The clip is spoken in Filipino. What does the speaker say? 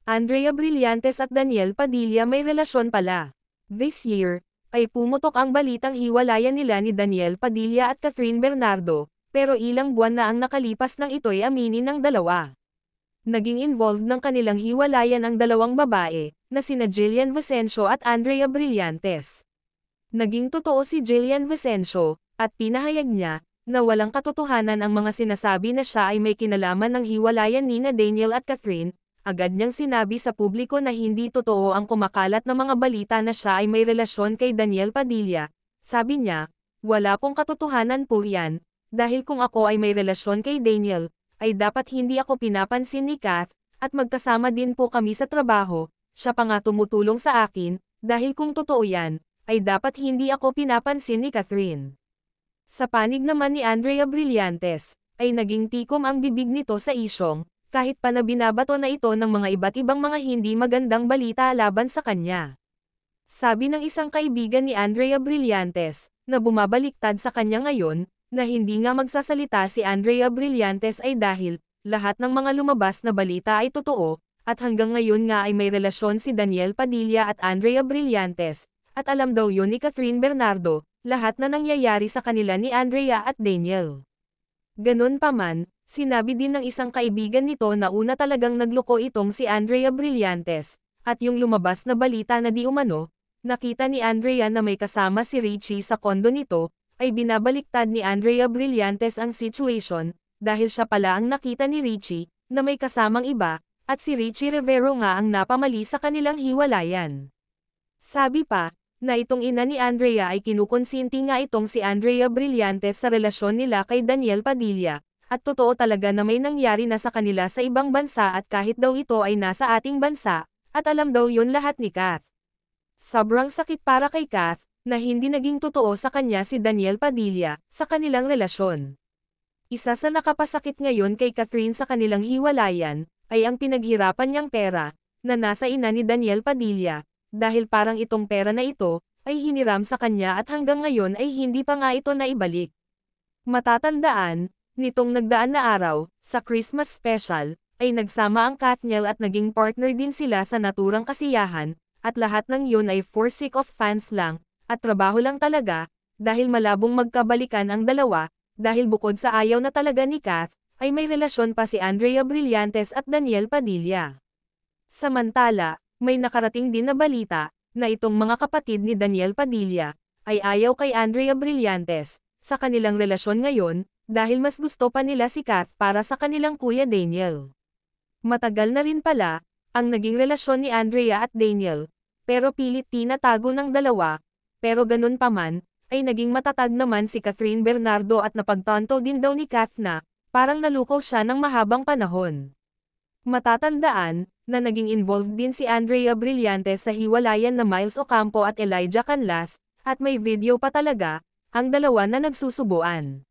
Andrea Brillantes at Daniel Padilla may relasyon pala. This year, ay pumutok ang balitang hiwalayan nila ni Daniel Padilla at Catherine Bernardo, pero ilang buwan na ang nakalipas nang ito'y aminin ng dalawa. Naging involved ng kanilang hiwalayan ang dalawang babae, na sina Jillian Vicencio at Andrea Brillantes. Naging totoo si Jillian Vicencio, at pinahayag niya, na walang katotohanan ang mga sinasabi na siya ay may kinalaman ng hiwalayan nina Daniel at Catherine. Agad niyang sinabi sa publiko na hindi totoo ang kumakalat na mga balita na siya ay may relasyon kay Daniel Padilla. Sabi niya, wala pong katotohanan po yan, dahil kung ako ay may relasyon kay Daniel, ay dapat hindi ako pinapansin ni Kath, at magkasama din po kami sa trabaho, siya pa nga tumutulong sa akin, dahil kung totoo yan, ay dapat hindi ako pinapansin ni Catherine. Sa panig naman ni Andrea Brillantes, ay naging tikom ang bibig nito sa isyong, kahit pa na binabato na ito ng mga iba't ibang mga hindi magandang balita laban sa kanya. Sabi ng isang kaibigan ni Andrea Brillantes, na bumabaliktad sa kanya ngayon, na hindi nga magsasalita si Andrea Brillantes ay dahil, lahat ng mga lumabas na balita ay totoo, at hanggang ngayon nga ay may relasyon si Daniel Padilla at Andrea Brillantes, at alam daw yun ni Catherine Bernardo, lahat na nangyayari sa kanila ni Andrea at Daniel. Ganun pa man, sinabi din ng isang kaibigan nito na una talagang nagloko itong si Andrea Brillantes, at yung lumabas na balita na di umano, nakita ni Andrea na may kasama si Richie sa kondo nito, ay binabaliktad ni Andrea Brillantes ang situation, dahil siya pala ang nakita ni Richie, na may kasamang iba, at si Richie Rivero nga ang napamali sa kanilang hiwalayan. Sabi pa, na itong ina ni Andrea ay kinukonsinti nga itong si Andrea Brillantes sa relasyon nila kay Daniel Padilla. At totoo talaga na may nangyari na sa kanila sa ibang bansa at kahit daw ito ay nasa ating bansa, at alam daw yun lahat ni Kath. Sobrang sakit para kay Kath, na hindi naging totoo sa kanya si Daniel Padilla, sa kanilang relasyon. Isa sa nakapasakit ngayon kay Catherine sa kanilang hiwalayan, ay ang pinaghirapan niyang pera, na nasa ina ni Daniel Padilla, dahil parang itong pera na ito, ay hiniram sa kanya at hanggang ngayon ay hindi pa nga ito naibalik. Matatandaan, nitong nagdaan na araw, sa Christmas special, ay nagsama ang Katniel at naging partner din sila sa naturang kasiyahan, at lahat ng yun ay for sake of fans lang, at trabaho lang talaga, dahil malabong magkabalikan ang dalawa, dahil bukod sa ayaw na talaga ni Kath, ay may relasyon pa si Andrea Brillantes at Daniel Padilla. Samantala, may nakarating din na balita, na itong mga kapatid ni Daniel Padilla, ay ayaw kay Andrea Brillantes, sa kanilang relasyon ngayon, dahil mas gusto pa nila si Kath para sa kanilang kuya Daniel. Matagal na rin pala, ang naging relasyon ni Andrea at Daniel, pero pilit tinatago ng dalawa, pero ganun pa man, ay naging matatag naman si Catherine Bernardo at napagtanto din daw ni Kath na, parang nalukaw siya ng mahabang panahon. Matatandaan, na naging involved din si Andrea Brillantes sa hiwalayan na Miles Ocampo at Elijah Canlas, at may video pa talaga, ang dalawa na nagsusubuan.